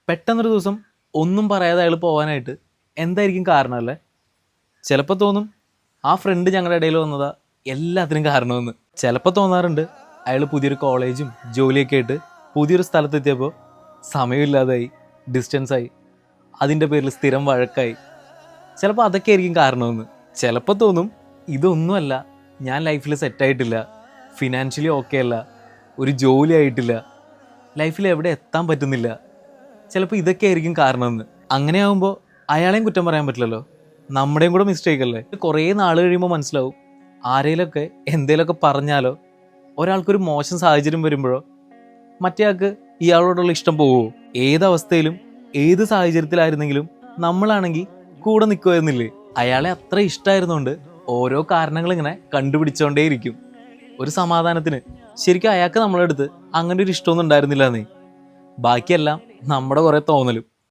പെട്ടെന്നൊരു ദിവസം ഒന്നും പറയാതെ അയാൾ പോകാനായിട്ട് എന്തായിരിക്കും കാരണമല്ലേ? ചിലപ്പോൾ തോന്നും ആ ഫ്രണ്ട് ഞങ്ങളുടെ ഇടയിൽ വന്നതാ എല്ലാത്തിനും കാരണമെന്ന്. ചിലപ്പോൾ തോന്നാറുണ്ട് അയാൾ പുതിയൊരു കോളേജും ജോലിയൊക്കെ ആയിട്ട് പുതിയൊരു സ്ഥലത്തെത്തിയപ്പോൾ സമയമില്ലാതായി, ഡിസ്റ്റൻസായി, അതിൻ്റെ പേരിൽ സ്ഥിരം വഴക്കായി. ചിലപ്പോൾ അതൊക്കെ ആയിരിക്കും കാരണമെന്ന്. ചിലപ്പോൾ തോന്നും ഇതൊന്നുമല്ല, ഞാൻ ലൈഫിൽ സെറ്റായിട്ടില്ല, ഫിനാൻഷ്യലി ഓക്കെ അല്ല, ഒരു ജോലി ആയിട്ടില്ല, ലൈഫിൽ എവിടെ എത്താൻ പറ്റുന്നില്ല, ചിലപ്പോൾ ഇതൊക്കെ ആയിരിക്കും കാരണമെന്ന്. അങ്ങനെയാകുമ്പോൾ അയാളെയും കുറ്റം പറയാൻ പറ്റില്ലല്ലോ, നമ്മുടെയും കൂടെ മിസ്റ്റേക്ക് അല്ലേ? കുറേ നാൾ കഴിയുമ്പോൾ മനസ്സിലാവും, ആരെങ്കിലുമൊക്കെ എന്തേലുമൊക്കെ പറഞ്ഞാലോ, ഒരാൾക്കൊരു മോശം സാഹചര്യം വരുമ്പോഴോ മറ്റേ ആൾക്ക് ഇയാളോടുള്ള ഇഷ്ടം പോവുമോ? ഏതവസ്ഥയിലും ഏത് സാഹചര്യത്തിലായിരുന്നെങ്കിലും നമ്മളാണെങ്കിൽ കൂടെ നിൽക്കുമായിരുന്നില്ലേ? അയാളെ അത്ര ഇഷ്ടമായിരുന്നുകൊണ്ട് ഓരോ കാരണങ്ങൾ ഇങ്ങനെ കണ്ടുപിടിച്ചോണ്ടേയിരിക്കും ഒരു സമാധാനത്തിന്. ശരിക്കും അയാൾക്ക് നമ്മളെ അടുത്ത് അങ്ങനെ ഒരു ഇഷ്ടമൊന്നും ഉണ്ടായിരുന്നില്ല എന്നേ. ബാക്കിയെല്ലാം നമ്മുടെ കുറെ തോന്നലും.